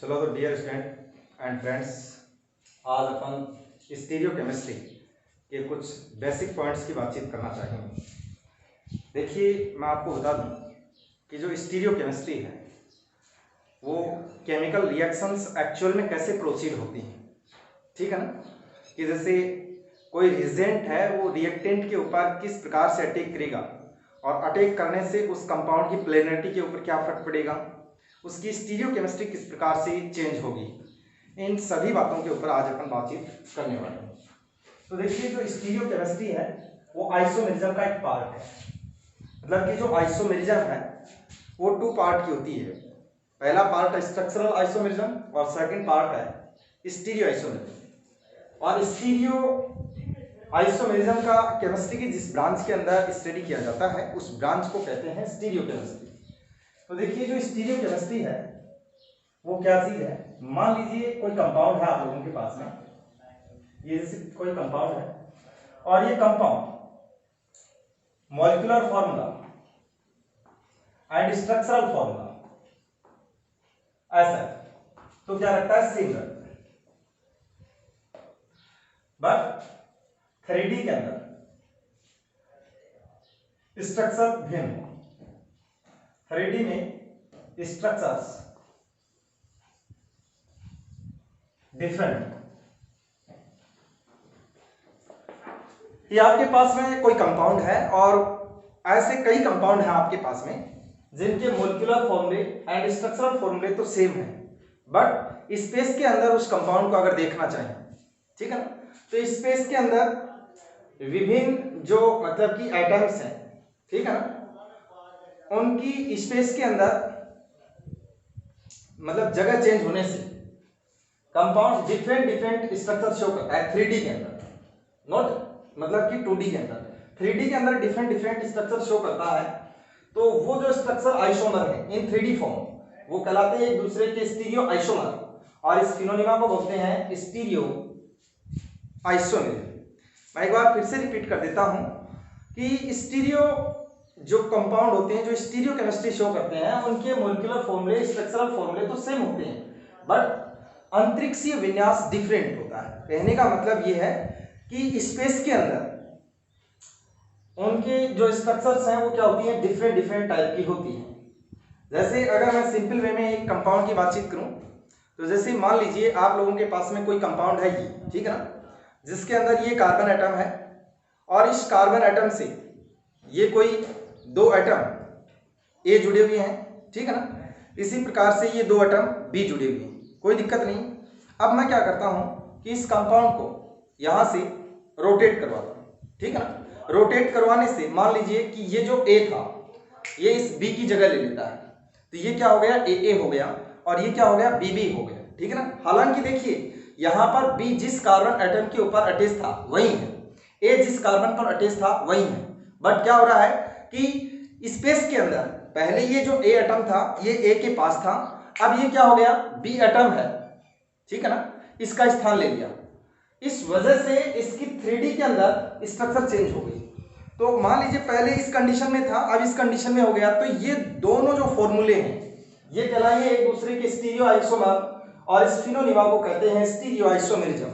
चलो तो dear student and friends, आज अपन स्टीरियो केमिस्ट्री के कुछ बेसिक पॉइंट्स की बातचीत करना चाहेंगे। देखिए, मैं आपको बता दूं कि जो स्टीरियो केमिस्ट्री है वो केमिकल रिएक्शंस एक्चुअल में कैसे प्रोसीड होती हैं। ठीक है ना, कि जैसे कोई रिएजेंट है वो रिएक्टेंट के ऊपर किस प्रकार से अटैक करेगा और अटैक करने से उस कंपाउंड की प्लेनरिटी के ऊपर क्या फर्क पड़ेगा, उसकी स्टीरियो केमिस्ट्री किस प्रकार से चेंज होगी, इन सभी बातों के ऊपर आज अपन बातचीत करने वाले हैं। तो देखिए, जो स्टीरियो केमिस्ट्री है वो आइसोमेरिज्म का एक पार्ट है। मतलब कि जो आइसोमेरिज्म है वो टू पार्ट की होती है। पहला पार्ट है स्ट्रक्चरल आइसोमेरिज्म और सेकंड पार्ट है स्टीरियो आइसोमेरिज्म। और स्टीरियो आइसोमेरिज्म का केमिस्ट्री की जिस ब्रांच के अंदर स्टडी किया जाता है उस ब्रांच को कहते हैं स्टीरियो केमिस्ट्री। तो देखिए, जो स्टीरियो केमिस्ट्री है वो क्या चीज है। मान लीजिए कोई कंपाउंड है आप लोगों के पास में, ये जैसे कोई कंपाउंड है और ये compound molecular formula and structural formula ऐसा है, तो क्या रखता है, सेम रखता है। बट 3D के अंदर स्ट्रक्चर भिन्न, 3D में स्ट्रक्चर्स डिफरेंट। ये आपके पास में कोई कंपाउंड है और ऐसे कई कंपाउंड हैं आपके पास में जिनके मोलिकुलर फॉर्मूले एंड स्ट्रक्चरल फॉर्मूले तो सेम है, बट स्पेस के अंदर उस कंपाउंड को अगर देखना चाहें, ठीक है ना, तो स्पेस के अंदर विभिन्न जो मतलब कि एटम्स हैं, ठीक है ना, उनकी स्पेस के अंदर मतलब जगह चेंज होने से कंपाउंड डिफरेंट स्ट्रक्चर शो करता है 3D के अंदर, नॉट मतलब कि 2D के अंदर। 3D के अंदर डिफरेंट स्ट्रक्चर शो करता है, तो वो जो स्ट्रक्चर आइसोमर है इन 3D फॉर्म वो कहलाते हैं एक दूसरे के स्टीरियो आइसोमर, और इस फिनोनिमा को बोलते हैं स्टीरियो आइसोमेरिज्म। मैं एक बार फिर से रिपीट कर देता हूं कि स्टीरियो जो कंपाउंड होते हैं जो स्टीरियो केमिस्ट्री शो करते हैं उनके मोलिकुलर फॉर्मूले स्ट्रक्चरल फॉर्मूले तो सेम होते हैं, बट अंतरिक्षीय विन्यास डिफरेंट होता है। कहने का मतलब यह है कि स्पेस के अंदर उनके जो स्ट्रक्चर्स हैं वो क्या होती हैं, डिफरेंट टाइप की होती हैं। जैसे अगर मैं सिंपल वे में एक कंपाउंड की बातचीत करूं, तो जैसे मान लीजिए आप लोगों के पास में कोई कंपाउंड है ये, ठीक है ना, जिसके अंदर ये कार्बन एटम है और इस कार्बन एटम से ये कोई दो एटम ए जुड़े हुए हैं, ठीक है ना, इसी प्रकार से ये दो एटम बी जुड़े हुए हैं, कोई दिक्कत नहीं। अब मैं क्या करता हूं कि इस कंपाउंड को यहां से रोटेट करवाता हूं, ठीक है ना। रोटेट करवाने से मान लीजिए कि ये जो ए था ये इस बी की जगह ले लेता है, तो ये क्या हो गया, ए हो गया, और ये क्या हो गया, बी हो गया, ठीक है ना। हालांकि देखिए यहां पर बी जिस कार्बन एटम के ऊपर अटैच था वही है, ए जिस कार्बन पर अटैच था वही है, बट क्या हो रहा है कि स्पेस के अंदर पहले ये जो ए एटम था ये ए के पास था, अब ये क्या हो गया, बी एटम है, ठीक है ना, इसका स्थान ले लिया। इस वजह से इसकी 3D के अंदर स्ट्रक्चर चेंज हो गई। तो मान लीजिए पहले इस कंडीशन में था, अब इस कंडीशन में हो गया, तो ये दोनों जो फॉर्मूले हैं ये कहलाएंगे एक दूसरे के स्टीरियो आइसोमर, और इस फिनोनिमा को कहते हैं स्टीरियो आइसोमेरिज्म।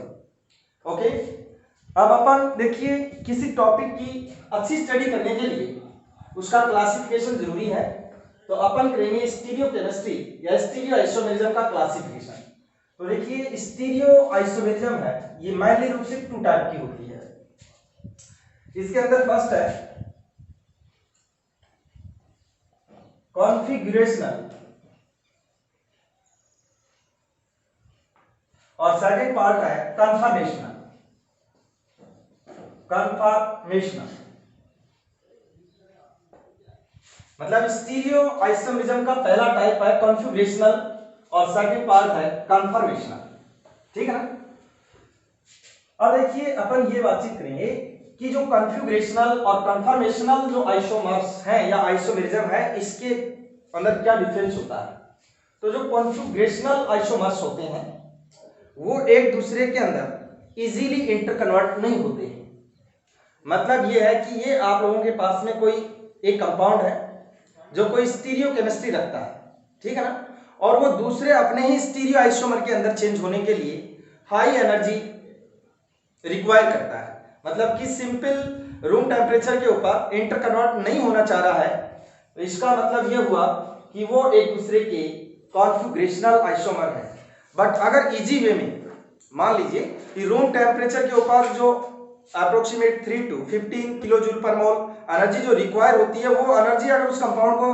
ओके, अब अपन देखिए किसी टॉपिक की अच्छी स्टडी करने के लिए उसका क्लासिफिकेशन जरूरी है, तो अपन करेंगे स्टीरियो केमिस्ट्री या स्टीरियो आइसोमेरिज्म का क्लासिफिकेशन। तो देखिए, स्टीरियो आइसोमेरिज्म है ये मेनली रूप से टू टाइप की होती है। इसके अंदर फर्स्ट है कॉन्फिगरेशनल और सेकंड पार्ट है कन्फर्मेशनल। मतलब स्टीरियो आइसोमेरिज्म का पहला टाइप है कॉन्फिगरेशनल और सेकंड पार्ट है कन्फर्मेशनल, ठीक है ना। अब देखिए अपन ये बातचीत करेंगे कि जो कॉन्फिगरेशनल और कन्फर्मेशनल जो आइसोमर्स हैं या आइसोमेरिज्म है इसके अंदर क्या डिफरेंस होता है। तो जो कॉन्फिगरेशनल आइसोमर्स होते हैं वो एक दूसरे के अंदर इजीली इंटरकन्वर्ट नहीं होते हैं। मतलब ये है कि ये आप लोगों के पास में कोई एक कंपाउंड है जो कोई स्टीरियो केमिस्ट्री रखता है, ठीक है ना, और वो दूसरे अपने ही स्टीरियो आइसोमर के अंदर चेंज होने के लिए हाई एनर्जी रिक्वायर करता है। मतलब कि सिंपल रूम टेम्परेचर के ऊपर इंटर कन्वर्ट नहीं होना चाह रहा है, तो इसका मतलब ये हुआ कि वो एक दूसरे के कॉन्फिगरेशनल आइसोमर है। बट अगर इजी वे में मान लीजिए कि रूम टेम्परेचर के ऊपर जो अप्रोक्सीमेट 3 to 15 किलो जूल पर मोल एनर्जी जो रिक्वायर होती है, वो एनर्जी अगर उस कंपाउंड को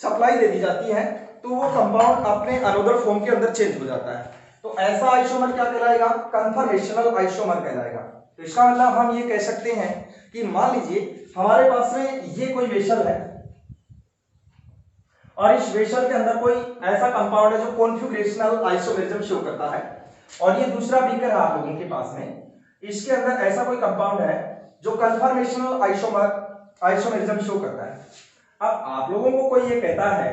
सप्लाई दे दी जाती है तो वो कंपाउंड अपने अनदर फॉर्म के अंदर चेंज हो जाता है। तो ऐसा आइसोमर क्या कहलाएगा? कन्फर्मेशनल आइसोमर कहलाएगा। तो इसका मतलब हम ये कह सकते हैं कि मान लीजिए हमारे पास में ये कोई वेसल है और इस वेसल के अंदर कोई ऐसा कंपाउंड है जो कॉन्फिगरेशनल आइसोमेरिज्म शो करता है, और ये दूसरा बीकर है आप लोगों के पास में, इसके अंदर ऐसा कोई कंपाउंड है जो कन्फर्मेशनल आइसोमेरिज्म शो करता है। अब आप लोगों को कोई ये कहता है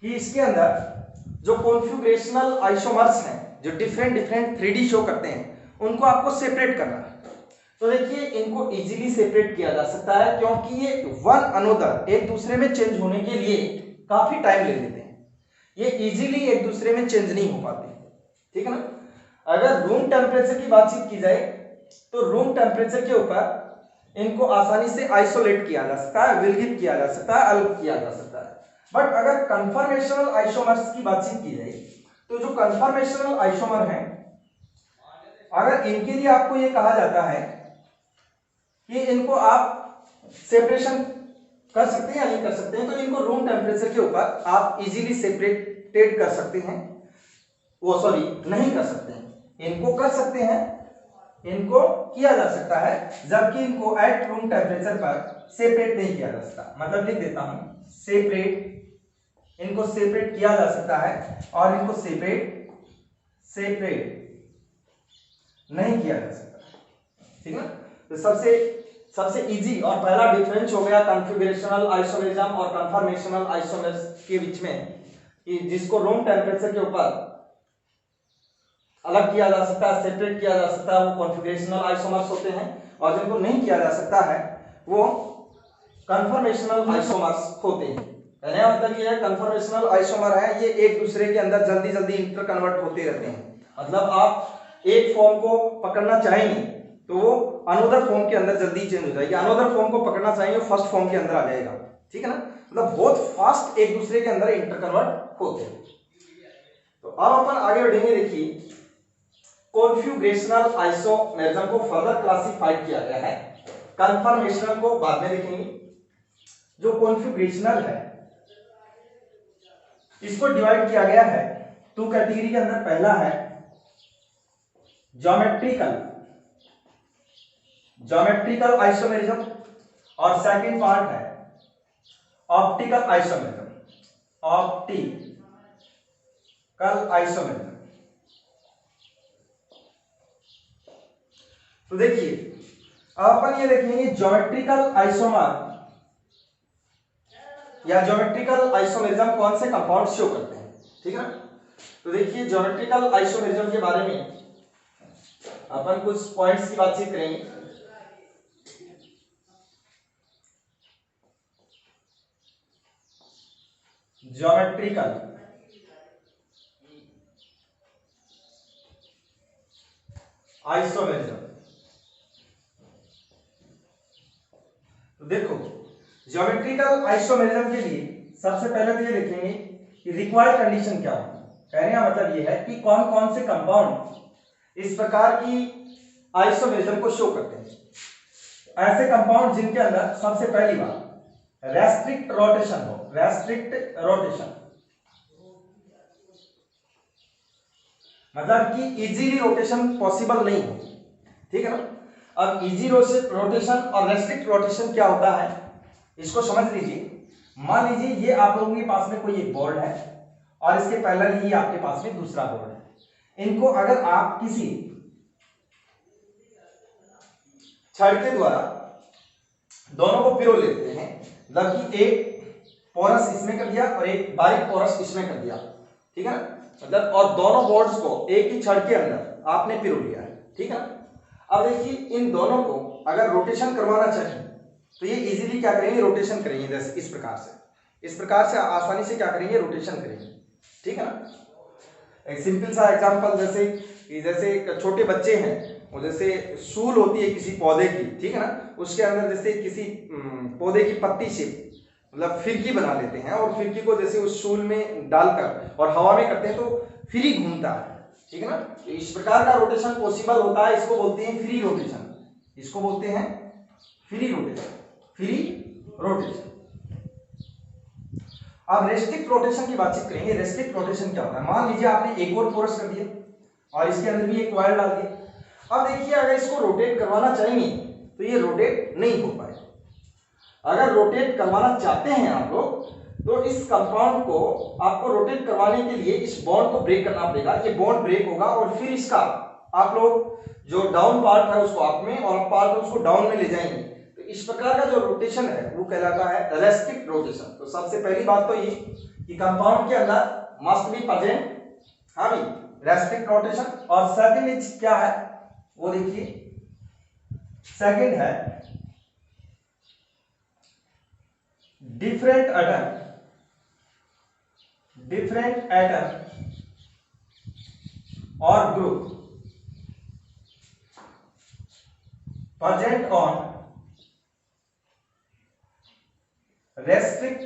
कि इसके अंदर जो कॉन्फिगरेशनल आइसोमर्स हैं जो डिफरेंट 3D शो करते हैं, उनको आपको सेपरेट करना है। तो देखिए इनको इजीली सेपरेट किया जा सकता है, क्योंकि ये वन अनदर एक दूसरे में चेंज होने के लिए काफी टाइम ले लेते हैं, ये इजीली एक दूसरे में चेंज नहीं हो पाते, ठीक है ना। अगर रूम टेम्परेचर की बातचीत की जाए तो रूम टेम्परेचर के ऊपर इनको आसानी से आइसोलेट किया जा सकता है, विलगित किया जा सकता है, अलग किया जा सकता है। बट अगर कन्फर्मेशनल आइसोमर्स की बातचीत की जाए तो जो कन्फर्मेशनल आइसोमर हैं, अगर इनके लिए आपको ये कहा जाता है कि इनको आप सेपरेशन कर सकते हैं या नहीं कर सकते हैं, तो इनको रूम टेम्परेचर के ऊपर आप इजीली सेपरेटेड कर सकते हैं, वो सॉरी नहीं कर सकते हैं, इनको कर सकते हैं, इनको किया जा सकता है, जबकि इनको एट रूम टेम्परेचर पर सेपरेट नहीं किया जा सकता। मतलब लिख देता हूं सेपरेट, इनको सेपरेट किया जा सकता है और इनको सेपरेट नहीं किया जा सकता, ठीक है। तो सबसे इजी और पहला डिफरेंस हो गया कॉन्फिगरेशनल आइसोमेरिज्म और कन्फर्मेशनल आइसोमर्स के बीच में, कि जिसको रूम टेम्परेचर के ऊपर अलग किया जा सकता है, सेपरेट किया जा सकता है, वो कॉन्फिगरेशनल आइसोमर्स होते हैं, और जिनको नहीं किया जा सकता है वो कन्फर्मेशनल आइसोमर्स होते हैं। कहने का मतलब ये है कन्फर्मेशनल आइसोमर है, ये एक दूसरे के अंदर जल्दी इंटर कन्वर्ट होते रहते हैं। मतलब आप एक फॉर्म को पकड़ना चाहेंगे तो वो अनदर फॉर्म के अंदर जल्दी चेंज हो जाएगी, अनदर फॉर्म को पकड़ना चाहेंगे फर्स्ट फॉर्म के अंदर आ जाएगा, ठीक है ना। मतलब बहुत फास्ट एक दूसरे के अंदर इंटर कन्वर्ट होते हैं। तो अब अपन आगे बढ़ेंगे। देखिए कॉन्फिगरेशनल आइसोमेरिज्म को फर्दर क्लासिफाइड किया गया है, कन्फर्मेशनल को बाद में देखेंगे। जो कॉन्फिगरेशनल है इसको डिवाइड किया गया है 2 कैटेगरी के अंदर। पहला है ज्योमेट्रिकल आइसोमेरिज्म और सेकंड पार्ट है ऑप्टिकल आइसोमेरिज्म। तो देखिए अब अपन ये देखेंगे ज्योमेट्रिकल आइसोमर या ज्योमेट्रिकल आइसोमेरिज्म कौन से कंपाउंड शो करते हैं, ठीक है ना। तो देखिए ज्योमेट्रिकल आइसोमेरिज्म के बारे में अपन कुछ पॉइंट्स की बातचीत करेंगे। ज्योमेट्रिकल आइसोमेरिज्म, तो देखो ज्योमेट्रिकल आइसोमेरिज्म के लिए सबसे पहले तो ये देखेंगे कि रिक्वायर्ड कंडीशन क्या होगी। कहने का मतलब ये है कि कौन कौन से कंपाउंड इस प्रकार की आइसोमेरिज्म को शो करते हैं। ऐसे कंपाउंड जिनके अंदर सबसे पहली बात रेस्ट्रिक्ट रोटेशन हो, मतलब कि इजीली रोटेशन पॉसिबल नहीं हो, ठीक है ना। अब इजी रोटेशन और रेस्ट्रिक्ट रोटेशन क्या होता है इसको समझ लीजिए। मान लीजिए ये आप लोगों के पास में कोई एक बोर्ड है और इसके पैरेलल ही आपके पास में दूसरा बोर्ड है। इनको अगर आप किसी छड़ के द्वारा दोनों को पिरो लेते हैं, मतलब कि एक पोरस इसमें कर दिया और एक बारीक पोरस इसमें कर दिया, ठीक है ना। मतलब और दोनों बोर्ड्स को एक ही छड़ के अंदर आपने पिरो लिया है, ठीक है ना। अब देखिए इन दोनों को अगर रोटेशन करवाना चाहिए तो ये इजीली क्या करेंगे, रोटेशन करेंगे। जैसे इस प्रकार से आसानी से क्या करेंगे, रोटेशन करेंगे। ठीक है ना। एक सिंपल सा एग्जांपल, जैसे छोटे बच्चे हैं, वो जैसे सूल होती है किसी पौधे की, ठीक है ना, उसके अंदर जैसे किसी पौधे की पत्ती से मतलब फिरकी बना लेते हैं और फिरकी को जैसे उस सूल में डालकर और हवा में करते हैं तो फ्री घूमता है, ठीक है ना। तो इस प्रकार का रोटेशन पॉसिबल होता है, इसको बोलते हैं फ्री रोटेशन, इसको बोलते हैं फ्री रोटेशन, फ्री रोटेशन। अब रेस्ट्रिक्ट रोटेशन की बातचीत करेंगे। रेस्ट्रिक्ट रोटेशन क्या होता है? मान लीजिए आपने एक और फोर्स कर दिया और इसके अंदर भी एक कॉइल डाल दिया। अब देखिए अगर इसको रोटेट करवाना चाहेंगे तो ये रोटेट नहीं हो पाए। अगर रोटेट करवाना चाहते हैं आप लोग तो इस कंपाउंड को आपको रोटेट करवाने के लिए इस बॉन्ड को ब्रेक करना पड़ेगा। ये बॉन्ड ब्रेक होगा और फिर इसका आप लोग जो डाउन पार्ट है उसको अप में और अप पार्ट उसको डाउन में ले जाएंगे। तो इस प्रकार का जो रोटेशन है वो कहलाता है रेस्ट्रिक्ट रोटेशन। तो सबसे पहली बात तो ये कि कंपाउंड के अंदर मस्ट बी प्रेजेंट, हाँ भाई, रेस्ट्रिक्ट रोटेशन। और सेकंड इज क्या है वो देखिए, सेकंड है different atom or group present on restrict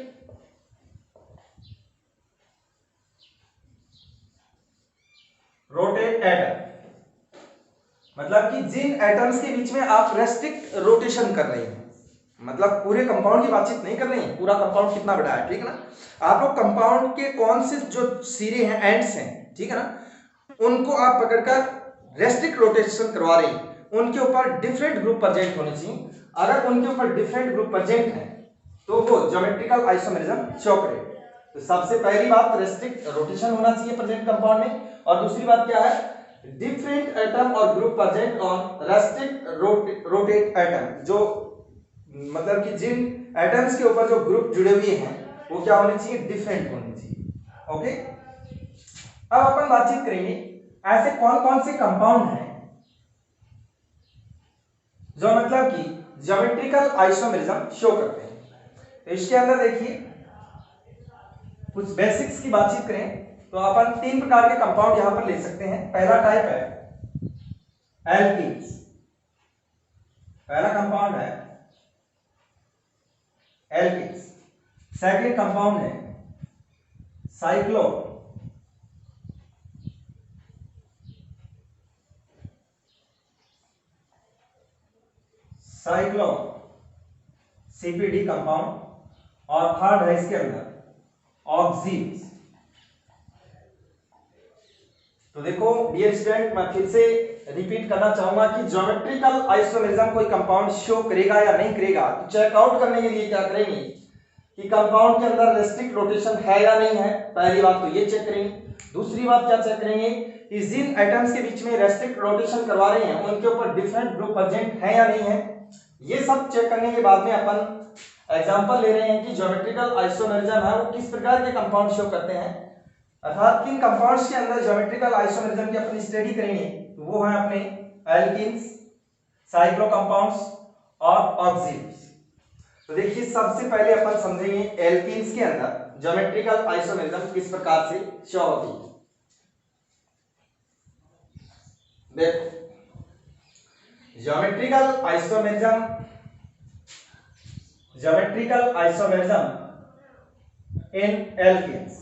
rotate atom, मतलब कि जिन एटम्स के बीच में आप रेस्ट्रिक्ट रोटेशन कर रहे हैं, मतलब पूरे कंपाउंड की बातचीत नहीं कर रहे हैं, पूरा कंपाउंड कितना बड़ा है, ठीक है ना। आप लोग कंपाउंड के कौन से जो सिरे हैं, एंड्स हैं, ठीक है ना, उनको आप पकड़कर रेस्ट्रिक्ट रोटेशन करवा रहे हैं, उनके ऊपर डिफरेंट ग्रुप प्रेजेंट होने चाहिए। अगर उनके ऊपर डिफरेंट ग्रुप प्रेजेंट है तो वो ज्योमेट्रिकल आइसोमेरिज्म शो करे। तो सबसे पहली बात रेस्ट्रिक्ट रोटेशन होना चाहिए प्रेजेंट कंपाउंड में, और दूसरी बात क्या है, डिफरेंट एटम और group present on restrict rotate atom, जो मतलब कि जिन एटम्स के ऊपर जो ग्रुप जुड़े हुए हैं वो क्या होने चाहिए, डिफरेंट होने चाहिए। ओके, अब अपन बातचीत करेंगे ऐसे कौन कौन से कंपाउंड हैं जो मतलब कि ज्योमेट्रिकल आइसोमेरिज्म शो करते हैं। तो इसके अंदर देखिए कुछ बेसिक्स की बातचीत करें तो अपन तीन प्रकार के कंपाउंड यहां पर ले सकते हैं। पहला टाइप है एल्कीन्स, पहला कंपाउंड है एल्कीन्स। सेकंड कंपाउंड है साइक्लो सीपीडी कंपाउंड, और थर्ड है इसके अंदर ऑक्सीन्स। तो देखो डियर स्टूडेंट, मैं फिर से रिपीट करना चाहूंगा कि ज्योमेट्रिकल आइसोमेरिज्म कोई कंपाउंड शो करेगा या नहीं करेगा, तो चेकआउट करने के लिए क्या करेंगे कि कंपाउंड के अंदर रेस्ट्रिक्ट रोटेशन है या नहीं है। पहली बात तो ये चेक करेंगे। दूसरी बात क्या चेक करेंगे कि जिन एटम्स के बीच में रेस्ट्रिक्ट रोटेशन करवा रहे हैं उनके ऊपर डिफरेंट ग्रुप प्रेजेंट है या नहीं है। ये सब चेक करने के बाद में अपन एग्जांपल ले रहे हैं कि ज्योमेट्रिकल आइसोमेरिज्म है वो किस प्रकार के कंपाउंड शो करते हैं, अर्थात किन कंपाउंड्स के अंदर ज्योमेट्रिकल आइसोमेरिज्म की अपन स्टडी करेंगे। तो वो है अपने एल्कीन्स, साइक्लो कंपाउंड्स और ऑक्सीन्स। तो देखिए सबसे पहले अपन समझेंगे एल्कीन्स के अंदर ज्योमेट्रिकल आइसोमेरिज्म किस प्रकार से शो होती है। देखो ज्योमेट्रिकल आइसोमेरिज्म इन एल्कीन्स।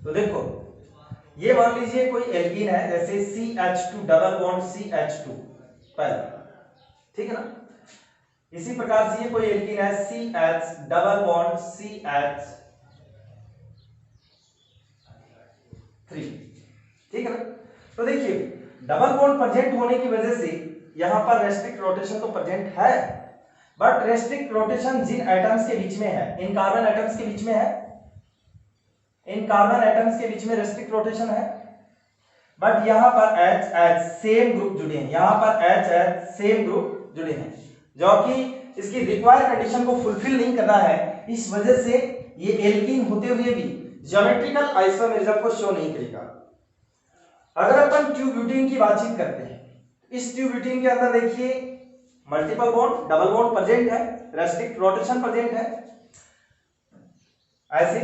तो देखो ये मान लीजिए कोई एल्कीन है, जैसे CH2 डबल बॉन्ड CH2 पहला, ठीक है ना। इसी प्रकार से ये कोई एल्कीन है CH डबल बॉन्ड CH3, ठीक है ना। तो देखिए डबल बॉन्ड प्रेजेंट होने की वजह से यहां पर रेस्ट्रिक्ट रोटेशन तो प्रेजेंट है, बट रेस्ट्रिक्ट रोटेशन जिन एटम्स के बीच में है, इन कार्बन एटम्स के बीच में है, इन कार्बन एटम्स के बीच में रेस्ट्रिक्ट रोटेशन है, बट यहां पर H सेम ग्रुप जुड़े हैं, यहां पर H सेम ग्रुप जुड़े हैं, जो कि इसकी रिक्वायर्ड कंडीशन को फुलफिल नहीं कर रहा है। इस वजह से ये एल्कीन होते हुए भी ज्योमेट्रिकल आइसोमेरिज्म को शो नहीं करेगा। अगर अपन ट्यूब्यूटेन की बातचीत करते हैं, इस ट्यूब्यूटेन के अंदर देखिए multiple bond, double bond present है, रेस्ट्रिक्ट रोटेशन प्रेजेंट है, ऐसे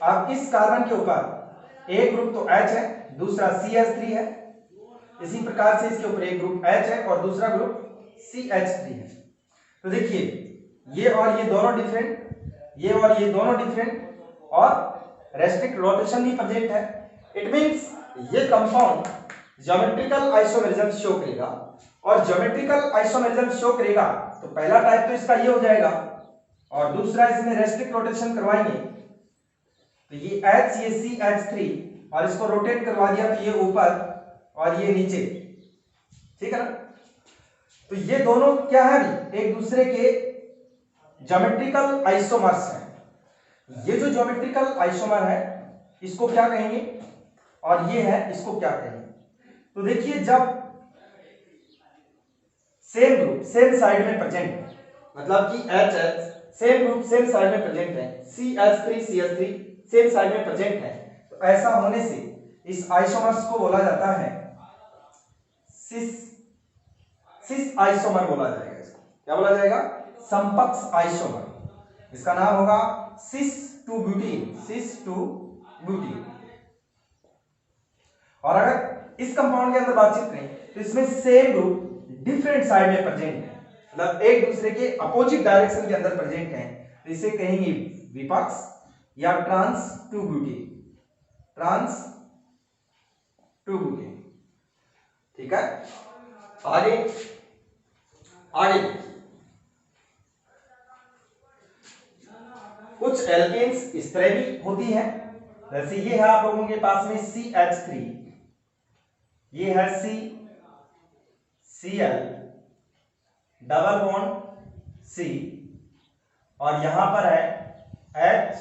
अब इस कार्बन के ऊपर एक ग्रुप तो H है, दूसरा CH3 है, इसी प्रकार से इसके ऊपर एक ग्रुप H है और दूसरा ग्रुप CH3 है। तो देखिए ये और ये दोनों डिफरेंट, ये और ये दोनों डिफरेंट और रेस्ट्रिक्ट रोटेशन भी प्रेजेंट है। इट मींस ये कंपाउंड ज्योमेट्रिकल आइसोमेरिज्म शो करेगा, और ज्योमेट्रिकल आइसोमेरिज्म शो करेगा तो पहला टाइप तो इसका ये हो जाएगा, और दूसरा इसमें रेस्ट्रिक्ट रोटेशन करवाएंगे तो ये H ये CH3 और इसको रोटेट करवा दिया तो ये ऊपर और ये नीचे, ठीक है ना। तो ये दोनों क्या है भी एक दूसरे के ज्योमेट्रिकल आइसोमर्स हैं। ये जो ज्योमेट्रिकल आइसोमर है इसको क्या कहेंगे, और ये है इसको क्या कहेंगे। तो देखिए जब सेम ग्रुप सेम साइड में प्रेजेंट है, मतलब कि HH same group same side में प्रेजेंट है, CH3 सेम साइड में प्रेजेंट है, तो ऐसा होने से इस आइसोमर्स को बोला जाता है सिस आइसोमर बोला जाएगा। इसको क्या बोला जाएगा, समपक्ष आइसोमर। इसका नाम होगा सिस टू ब्यूटीन। और अगर इस कंपाउंड के अंदर बातचीत करें तो इसमें सेम ग्रुप डिफरेंट साइड में प्रेजेंट है, मतलब एक दूसरे के अपोजिट डायरेक्शन के अंदर प्रेजेंट है, तो इसे कहेंगे विपक्ष या ट्रांस टू ब्यूटेन। ठीक है, आगे कुछ एल्केन्स इस तरह भी होती है, जैसे ये है आप लोगों के पास में CH3, ये है Cl डबल बॉन्ड C, और यहां पर है H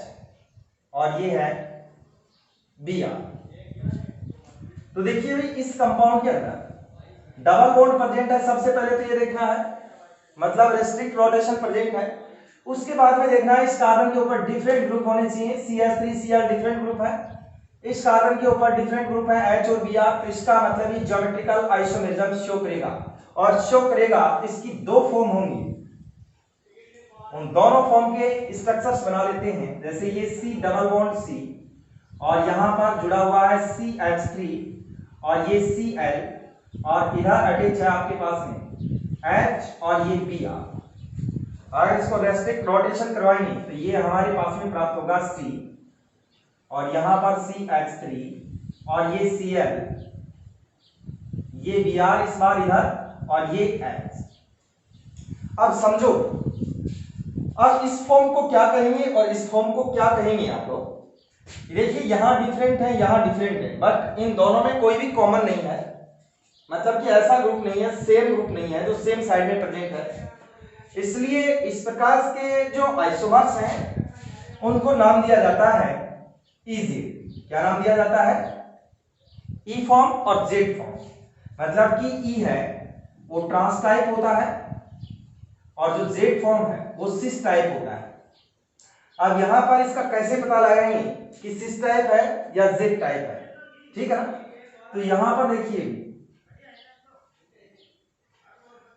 और ये है Br। तो देखिए भाई इस कंपाउंड के अंदर डबल बॉन्ड प्रेजेंट है, सबसे पहले तो ये देखना है, मतलब रेस्ट्रिक्ट रोटेशन प्रेजेंट है। उसके बाद में देखना है इस कार्बन के ऊपर डिफरेंट ग्रुप होने चाहिए, CH3 Cl डिफरेंट ग्रुप है, इस कार्बन के ऊपर डिफरेंट ग्रुप है H और Br, तो इसका मतलब ये ज्योमेट्रिकल आइसोमेरिज्म शो करेगा, और शो करेगा इसकी दो फॉर्म होंगी। उन दोनों फॉर्म के स्ट्रक्चर्स बना लेते हैं, जैसे ये C डबल बॉन्ड C और यहां पर जुड़ा हुआ है CH3 और ये Cl और इधर अटैच है आपके पास में H और ये Br। अगर इसको रेस्ट्रिक्ट रोटेशन करवाएंगे तो ये हमारे पास में प्राप्त होगा C और यहां पर CH3 और ये Cl, ये Br इस बार इधर और ये H। अब समझो, अब इस फॉर्म को क्या कहेंगे और इस फॉर्म को क्या कहेंगे आप लोग। देखिए यहां डिफरेंट है, यहां डिफरेंट है, बट इन दोनों में कोई भी कॉमन नहीं है, मतलब कि ऐसा ग्रुप नहीं है, सेम ग्रुप नहीं है जो सेम साइड में प्रेजेंट है। इसलिए इस प्रकार के जो आइसोमर्स हैं उनको नाम दिया जाता है EZ। क्या नाम दिया जाता है, E फॉर्म और Z फॉर्म। मतलब कि E है वो ट्रांस टाइप होता है और जो Z फॉर्म है वो सिस टाइप होता है। अब यहां पर इसका कैसे पता लगाएंगे कि सिस टाइप है या Z टाइप है, ठीक है ना। तो यहां पर देखिए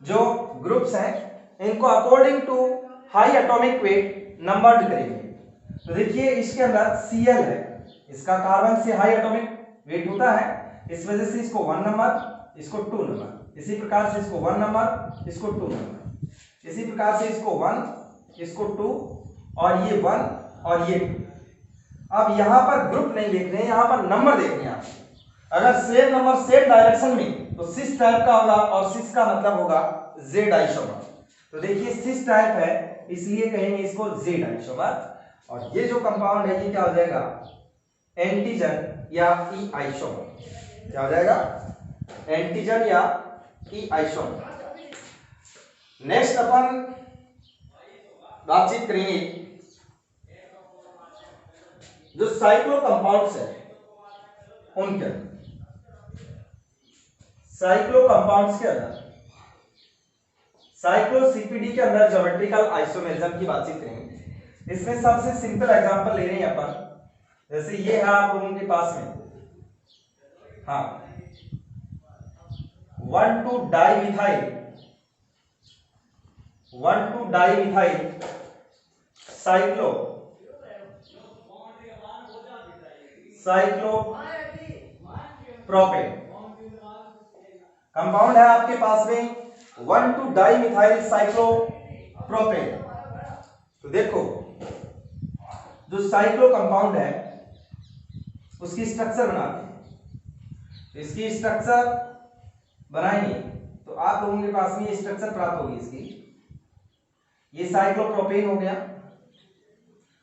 जो ग्रुप्स हैं इनको according to high atomic weight numbered करेंगे। तो देखिए इसके अंदर Cl है, इसका कार्बन से हाई एटॉमिक वेट होता है, इस वजह से इसको 1 नंबर, इसको 2 नंबर, इसी प्रकार से इसको 1 नंबर, इसको 2 नंबर, इसी प्रकार से इसको 1, इसको 2 और ये 1 और ये 2। अब यहां पर ग्रुप नहीं देख रहे हैं, यहां पर नंबर देख रहे हैं आप। अगर सेम नंबर सेम डायरेक्शन में तो सिस टाइप का होगा, और सिस का मतलब होगा Z आइसोमर। तो देखिए सिस टाइप है इसलिए कहेंगे इसको Z आइसोमर, और ये जो कंपाउंड है ये क्या हो जाएगा, एंटीजन या E आइसोमर। क्या हो जाएगा, एंटीजन या E आइसोमर। नेक्स्ट अपन बातचीत करेंगे जो साइक्लो कंपाउंड्स है उनके, साइक्लो कंपाउंड्स के अंदर साइक्लो CPD के अंदर ज्योमेट्रिकल आइसोमेरिज्म की बातचीत करेंगे। इसमें सबसे सिंपल एग्जांपल ले रहे हैं अपन, जैसे ये है आप लोगों के पास में, हाँ 1,2-डाइमिथाइल साइक्लो साइक्लोप्रोपेन। कंपाउंड है आपके पास में 1,2 डाइमिथाइल साइक्लोप्रोपेन। तो देखो जो साइक्लो कंपाउंड है उसकी स्ट्रक्चर बनाते हैं। इसकी स्ट्रक्चर बनाएंगे तो आप लोगों के पास में ये स्ट्रक्चर प्राप्त होगी इसकी। ये साइक्लोप्रोपेन हो गया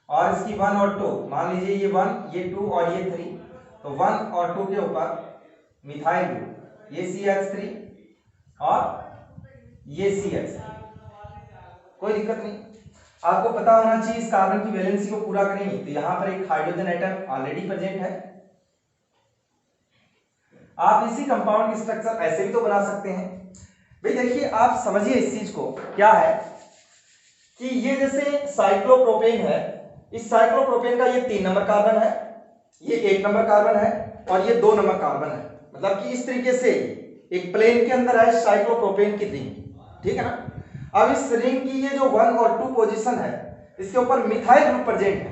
और इसकी 1 और 2, मान लीजिए ये 1, ये 2 और ये 3, तो 1 और 2 के ऊपर मिथाइल ग्रुप, ये CH3 और ये CH3। कोई दिक्कत नहीं, आपको पता होना चाहिए इस कार्बन की वैलेंसी को पूरा करेंगे तो यहां पर एक हाइड्रोजन एटम ऑलरेडी प्रेजेंट है। आप इसी कंपाउंड की स्ट्रक्चर ऐसे भी तो बना सकते हैं। भाई देखिए आप समझिए इस चीज को, क्या है कि ये जैसे साइक्लोप्रोपेन है, इस साइक्लोप्रोपेन का ये 3 नंबर कार्बन है, ये 1 नंबर कार्बन है और ये 2 नंबर कार्बन है। मतलब कि इस तरीके से एक प्लेन के अंदर है साइक्लोप्रोपेन की रिंग, ठीक है ना। अब इस रिंग की ये जो 1 और 2 पोजीशन है इसके ऊपर मिथाइल ग्रुप प्रेजेंट है,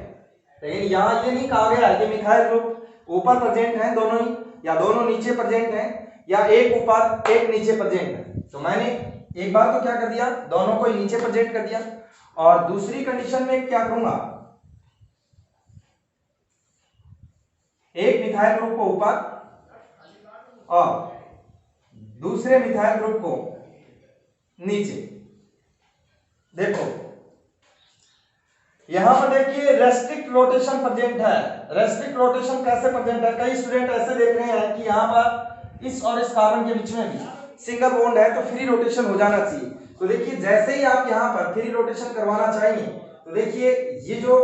लेकिन यहां ये नहीं कहा गया है कि मिथाइल ग्रुप ऊपर प्रेजेंट है दोनों ही, या दोनों नीचे प्रेजेंट है, या एक ऊपर एक नीचे प्रेजेंट है। तो मैंने एक बार तो क्या कर दिया, दोनों को ही नीचे प्रेजेंट कर दिया, और दूसरी कंडीशन में क्या करूंगा, एक मिथाइल ग्रुप को ऊपर और दूसरे मिथाइल ग्रुप को नीचे। देखो यहां पर देखिए रेस्ट्रिक्ट रोटेशन प्रेजेंट है। रेस्ट्रिक्ट रोटेशन कैसे प्रेजेंट है, कई स्टूडेंट ऐसे देख रहे हैं कि यहां पर इस और इस कार्बन के बीच में भी सिंगल बॉन्ड है तो फ्री रोटेशन हो जाना चाहिए। तो देखिए जैसे ही आप यहां पर फ्री रोटेशन करवाना चाहेंगे तो देखिए ये जो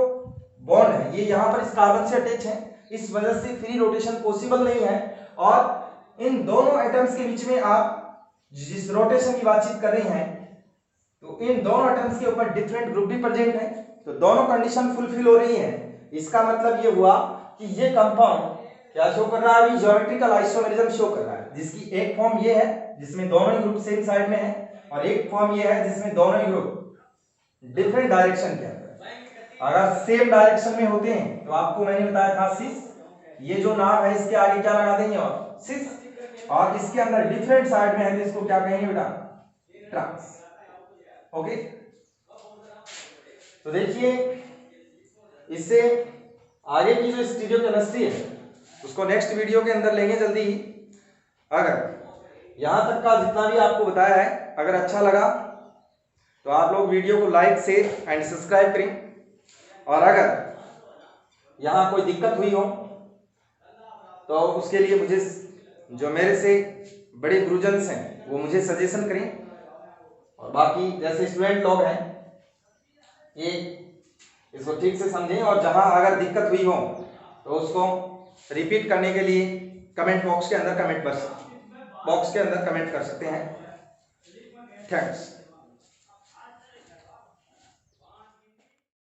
बॉन्ड है ये यहां पर इस कार्बन से अटैच है, इस वजह से फ्री रोटेशन पॉसिबल नहीं है। और इन दोनों एटम्स के बीच में आप जिस रोटेशन की बातचीत कर रहे हैं तो इन दोनों एटम्स के ऊपर डिफरेंट ग्रुप भी प्रेजेंट है, तो दोनों कंडीशन फुलफिल हो रही है। इसका मतलब ये हुआ कि ये कंपाउंड क्या शो कर रहा है, अभी ज्योमेट्रिकल आइसोमेरिज्म शो कर रहा है, जिसकी एक फॉर्म ये है जिसमें दोनों ही ग्रुप सेम साइड में है, और एक फॉर्म ये है जिसमें दोनों ही ग्रुप डिफरेंट डायरेक्शन के अंदर। अगर सेम डायरेक्शन में होते हैं तो आपको मैंने बताया था सिस, ये जो नाम है इसके आगे क्या लगा देंगे और सिस, और इसके अंदर डिफरेंट साइड में है तो इसको क्या कहेंगे बेटा, ट्रांस। ओके, तो देखिए इससे आगे की जो स्टीरियोकेमिस्ट्री है उसको नेक्स्ट वीडियो के अंदर लेंगे जल्दी ही। अगर यहां तक का जितना भी आपको बताया है अगर अच्छा लगा तो आप लोग वीडियो को लाइक शेयर एंड सब्सक्राइब करें, और अगर यहां कोई दिक्कत हुई हो तो उसके लिए मुझे जो मेरे से बड़े गुरुजन्स हैं वो मुझे सजेशन करें, और बाकी जैसे स्टूडेंट लोग हैं ये इसको ठीक से समझें, और जहां अगर दिक्कत हुई हो तो उसको रिपीट करने के लिए कमेंट बॉक्स के अंदर कमेंट कर सकते हैं। थैंक्स।